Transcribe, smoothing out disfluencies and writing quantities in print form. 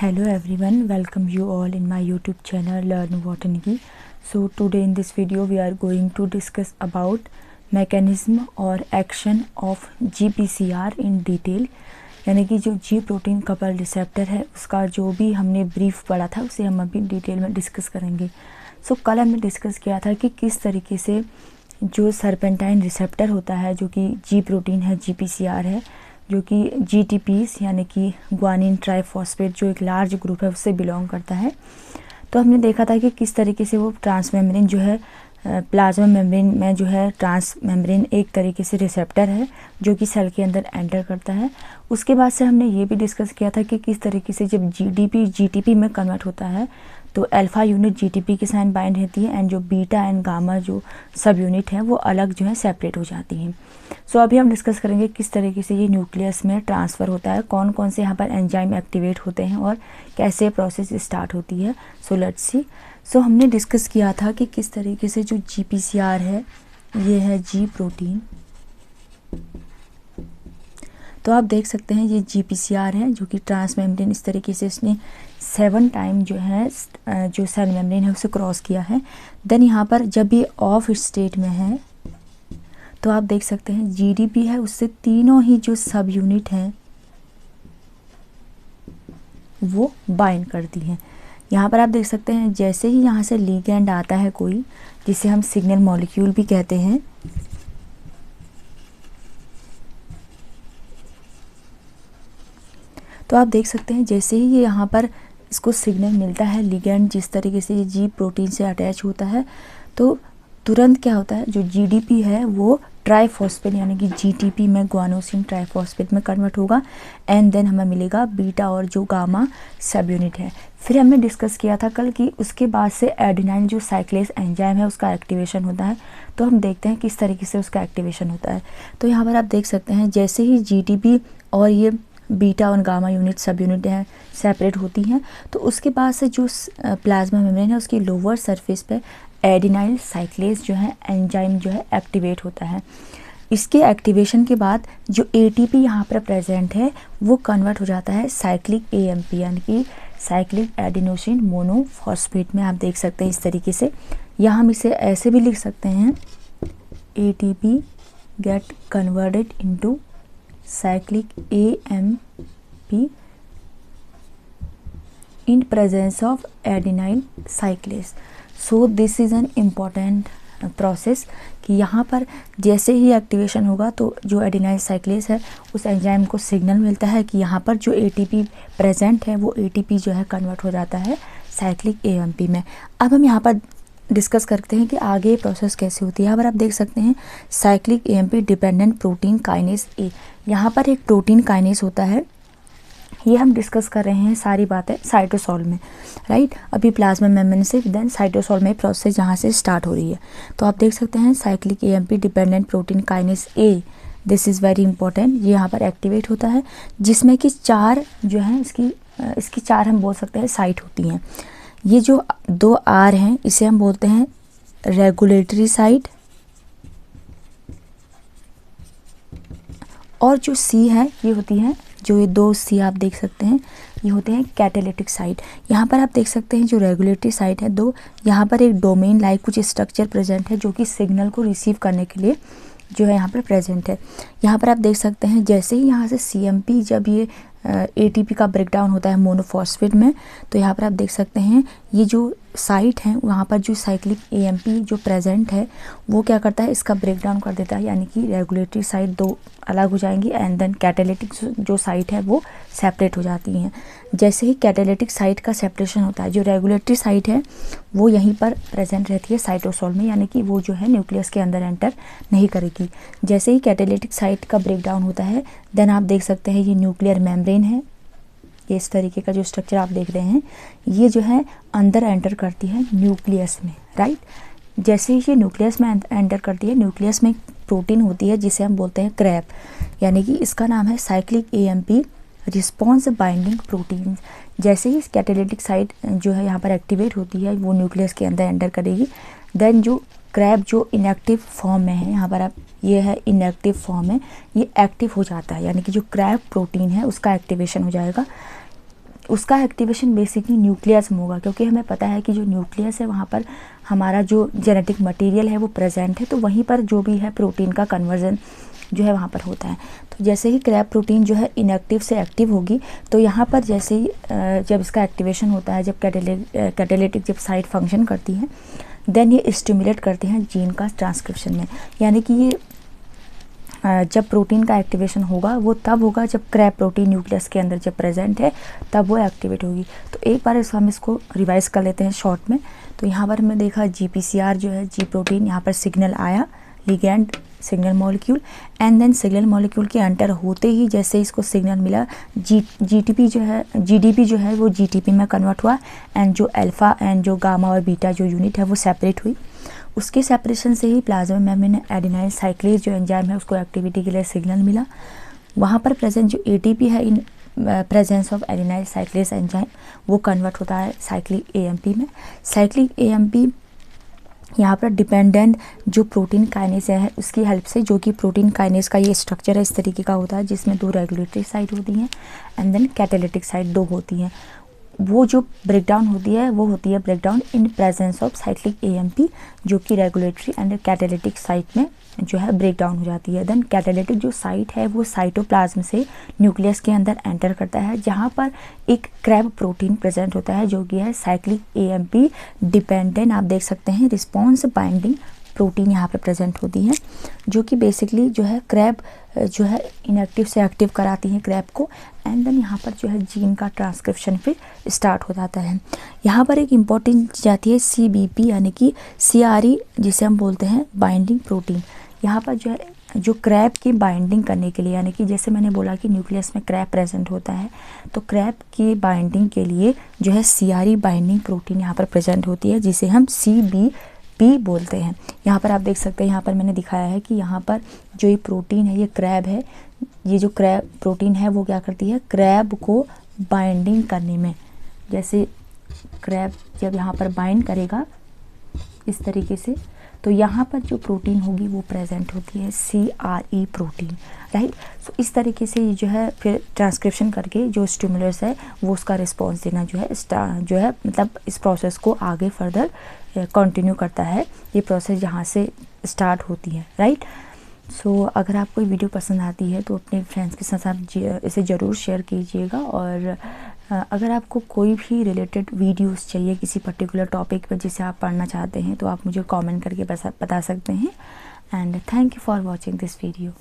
Hello everyone, welcome you all in my YouTube channel Learn Botany. So today in this video we are going to discuss about mechanism और action of GPCR in detail, यानी कि जो G protein couple receptor है उसका जो भी हमने brief पढ़ा था उसे हम अभी डिटेल में डिस्कस करेंगे। सो कल हमने डिस्कस किया था कि किस तरीके से जो सर्पेंटाइन रिसेप्टर होता है जो कि G प्रोटीन है, GPCR है, जो कि GTPs यानी कि ग्वानिन ट्राइफॉस्फेट जो एक लार्ज ग्रुप है उससे बिलोंग करता है। तो हमने देखा था कि किस तरीके से वो ट्रांस मेम्ब्रेन जो है प्लाज्मा मेम्ब्रेन में जो है ट्रांस मेम्ब्रेन एक तरीके से रिसेप्टर है जो कि सेल के अंदर एंटर करता है। उसके बाद से हमने ये भी डिस्कस किया था कि किस तरीके से जब GDP GTP में कन्वर्ट होता है तो अल्फ़ा यूनिट GTP के साथ बाइंड रहती है एंड जो बीटा एंड गामा जो सब यूनिट है वो अलग जो है सेपरेट हो जाती हैं। सो अभी हम डिस्कस करेंगे किस तरीके से ये न्यूक्लियस में ट्रांसफ़र होता है, कौन कौन से यहाँ पर एंजाइम एक्टिवेट होते हैं और कैसे प्रोसेस स्टार्ट होती है। So let's see. सो हमने डिस्कस किया था कि किस तरीके से जो GPCR है ये है G प्रोटीन। तो आप देख सकते हैं ये GPCR है जो कि ट्रांस मेम्ब्रेन इस तरीके से इसने 7 टाइम जो है जो सेल मेम्ब्रेन है उसे क्रॉस किया है। देन यहाँ पर जब ये ऑफ स्टेट में है तो आप देख सकते हैं GDP है उससे तीनों ही जो सब यूनिट हैं वो बाइंड करती हैं। यहाँ पर आप देख सकते हैं जैसे ही यहाँ से लिगैंड आता है कोई, जिसे हम सिग्नल मॉलिक्यूल भी कहते हैं, तो आप देख सकते हैं जैसे ही ये यहाँ पर इसको सिग्नल मिलता है लिगैंड जिस तरीके से ये G प्रोटीन से अटैच होता है तो तुरंत क्या होता है जो GDP है वो ट्राइफॉस्फेट यानी कि GTP में ग्वानोसिन ट्राइफॉस्फेट में कन्वर्ट होगा एंड देन हमें मिलेगा बीटा और जो गामा सब यूनिट है। फिर हमने डिस्कस किया था कल कि उसके बाद से एडेनाइन जो साइक्लेस एंजाइम है उसका एक्टिवेशन होता है। तो हम देखते हैं किस तरीके से उसका एक्टिवेशन होता है। तो यहाँ पर आप देख सकते हैं जैसे ही GTP और ये बीटा और गामा यूनिट सब यूनिट हैं सेपरेट होती हैं तो उसके बाद से जो प्लाज्मा मेम्ब्रेन है उसकी लोअर सरफेस पे एडिनाइल साइक्लेस जो है एंजाइम जो है एक्टिवेट होता है। इसके एक्टिवेशन के बाद जो ATP यहाँ पर प्रेजेंट है वो कन्वर्ट हो जाता है साइक्लिक AMP यानी कि साइक्लिक एडिनोसिन मोनोफॉस्फेट में। आप देख सकते हैं इस तरीके से, या हम इसे ऐसे भी लिख सकते हैं ATP get converted into cyclic AMP in presence of adenyl cyclase. So this is an important process कि यहाँ पर जैसे ही एक्टिवेशन होगा तो जो एडिनाइल साइक्लेस है उस एंजाइम को सिग्नल मिलता है कि यहाँ पर जो ATP प्रेजेंट है वो ATP जो है कन्वर्ट हो जाता है साइक्लिक AMP में। अब हम यहाँ पर डिस्कस करते हैं कि आगे प्रोसेस कैसे होती है। यहाँ पर आप देख सकते हैं cyclic AMP dependent protein kinase A, यहाँ पर एक प्रोटीन काइनेस होता है। ये हम डिस्कस कर रहे हैं सारी बातें साइटोसोल में, राइट। अभी प्लाज्मा मेम्ब्रेन से देन साइटोसोल में प्रोसेस जहाँ से स्टार्ट हो रही है। तो आप देख सकते हैं cyclic AMP dependent protein kinase A, this is very important. ये यहाँ पर एक्टिवेट होता है जिसमें कि 4 जो हैं इसकी 4 हम बोल सकते हैं साइट होती हैं। ये जो 2 R हैं इसे हम बोलते हैं रेगुलेटरी साइट, और जो C है ये होती है, जो ये 2 C आप देख सकते हैं ये होते हैं कैटालिटिक साइट। यहाँ पर आप देख सकते हैं जो रेगुलेटरी साइट है 2, यहाँ पर एक डोमेन लाइक कुछ स्ट्रक्चर प्रेजेंट है जो कि सिग्नल को रिसीव करने के लिए जो है यहाँ पर प्रेजेंट है। यहाँ पर आप देख सकते हैं जैसे ही यहाँ से CMP जब ये ATP का ब्रेकडाउन होता है मोनोफॉस्फेट में तो यहाँ पर आप देख सकते हैं ये जो साइट है वहाँ पर जो साइक्लिक AMP जो प्रेजेंट है वो क्या करता है इसका ब्रेकडाउन कर देता है, यानी कि रेगुलेटरी साइट 2 अलग हो जाएंगी एंड देन कैटालिटिक जो साइट है वो सेपरेट हो जाती हैं। जैसे ही कैटालिटिक साइट का सेपरेशन होता है जो रेगुलेटरी साइट है वो यहीं पर प्रेजेंट रहती है साइटोसोल में, यानी कि वो जो है न्यूक्लियस के अंदर एंटर नहीं करेगी। जैसे ही कैटालिटिक साइट का ब्रेकडाउन होता है देन आप देख सकते हैं ये न्यूक्लियर मेम्ब्रेन है, ये इस तरीके का जो स्ट्रक्चर आप देख रहे हैं ये जो है अंदर एंटर करती है न्यूक्लियस में, राइट। जैसे ही ये न्यूक्लियस में एंटर करती है न्यूक्लियस में एक प्रोटीन होती है जिसे हम बोलते हैं क्रैप, यानी कि इसका नाम है cyclic AMP response binding protein. जैसे ही कैटालिटिक साइट जो है यहाँ पर एक्टिवेट होती है वो न्यूक्लियस के अंदर एंटर करेगी, देन जो क्रैप जो इनएक्टिव फॉर्म में है, यहाँ पर आप ये है इनएक्टिव फॉर्म है, ये एक्टिव हो जाता है, यानी कि जो क्रैप प्रोटीन है उसका एक्टिवेशन हो जाएगा। उसका एक्टिवेशन बेसिकली न्यूक्लियस में होगा, क्योंकि हमें पता है कि जो न्यूक्लियस है वहाँ पर हमारा जो जेनेटिक मटेरियल है वो प्रेजेंट है, तो वहीं पर जो भी है प्रोटीन का कन्वर्जन जो है वहाँ पर होता है। तो जैसे ही क्रैब प्रोटीन जो है इनएक्टिव से एक्टिव होगी, तो यहाँ पर जैसे ही जब इसका एक्टिवेशन होता है, जब कैटालिटिक जब साइट फंक्शन करती है, देन ये स्टिमुलेट करते हैं जीन का ट्रांसक्रिप्शन में। यानी कि ये जब प्रोटीन का एक्टिवेशन होगा वो तब होगा जब क्रैब प्रोटीन न्यूक्लियस के अंदर जब प्रेजेंट है तब वो एक्टिवेट होगी। तो एक बार हम इसको रिवाइज कर लेते हैं शॉर्ट में। तो यहाँ पर हमने देखा GPCR जो है जी प्रोटीन, यहाँ पर सिग्नल आया, ligand signal molecule, and then signal molecule के एंटर होते ही जैसे इसको सिग्नल मिला GTP जो है GDP जो है वो GTP में कन्वर्ट हुआ, एंड जो अल्फ़ा एंड जो गामा और बीटा जो यूनिट है वो सेपरेट हुई। उसके सेपरेशन से ही प्लाज्मा मेम्ब्रेन एडेनाइन साइक्लेज जो एंजाइम है उसको एक्टिविटी के लिए सिग्नल मिला। वहाँ पर प्रेजेंट जो ATP है in presence of adenine साइक्लेज enzyme वो कन्वर्ट होता है साइक्लिक AMP में। साइक्लिक AMP यहाँ पर डिपेंडेंट जो प्रोटीन काइनेज है उसकी हेल्प से, जो कि प्रोटीन काइनेज का ये स्ट्रक्चर है इस तरीके का होता है जिसमें 2 रेगुलेटरी साइट होती हैं एंड देन कैटालिटिक साइट 2 होती हैं। वो जो ब्रेकडाउन होती है वो होती है breakdown in presence of cyclic AMP, जो कि रेगुलेटरी एंड कैटालिटिक साइट में जो है ब्रेकडाउन हो जाती है। देन कैटालिटिक जो साइट है वो साइटोप्लाज्म से न्यूक्लियस के अंदर एंटर करता है, जहाँ पर एक क्रैब प्रोटीन प्रेजेंट होता है जो कि है साइक्लिक AMP डिपेंडेंट, आप देख सकते हैं, रिस्पॉन्स बाइंडिंग प्रोटीन यहाँ पे प्रेजेंट होती है, जो कि बेसिकली जो है क्रैब जो है इनएक्टिव से एक्टिव कराती हैं क्रैब को, एंड देन यहाँ पर जो है जीन का ट्रांसक्रिप्शन फिर स्टार्ट हो जाता है। यहाँ पर एक इम्पॉर्टेंट जाती है CBP यानी कि CRE, जिसे हम बोलते हैं बाइंडिंग प्रोटीन। यहाँ पर जो है जो क्रैब की बाइंडिंग करने के लिए, यानी कि जैसे मैंने बोला कि न्यूक्लियस में क्रैब प्रेजेंट होता है, तो क्रैब की बाइंडिंग के लिए जो है CRE बाइंडिंग प्रोटीन यहाँ पर प्रेजेंट होती है, जिसे हम CBP बोलते हैं। यहाँ पर आप देख सकते हैं, यहाँ पर मैंने दिखाया है कि यहाँ पर जो ये प्रोटीन है ये क्रैब है, ये जो क्रैब प्रोटीन है वो क्या करती है क्रैब को बाइंडिंग करने में। जैसे क्रैब जब यहाँ पर बाइंड करेगा इस तरीके से, तो यहाँ पर जो प्रोटीन होगी वो प्रेजेंट होती है CRE प्रोटीन, राइट। सो इस तरीके से ये जो है फिर ट्रांसक्रिप्शन करके जो स्टिमुलस है वो उसका रिस्पॉन्स देना जो है मतलब इस प्रोसेस को आगे फर्दर कंटिन्यू करता है। ये प्रोसेस यहाँ से स्टार्ट होती है, राइट। सो अगर आपको ये वीडियो पसंद आती है तो अपने फ्रेंड्स के साथ आप इसे ज़रूर शेयर कीजिएगा, और अगर आपको कोई भी रिलेटेड वीडियोस चाहिए किसी पर्टिकुलर टॉपिक पर जिसे आप पढ़ना चाहते हैं तो आप मुझे कमेंट करके बता सकते हैं। And thank you for watching this video.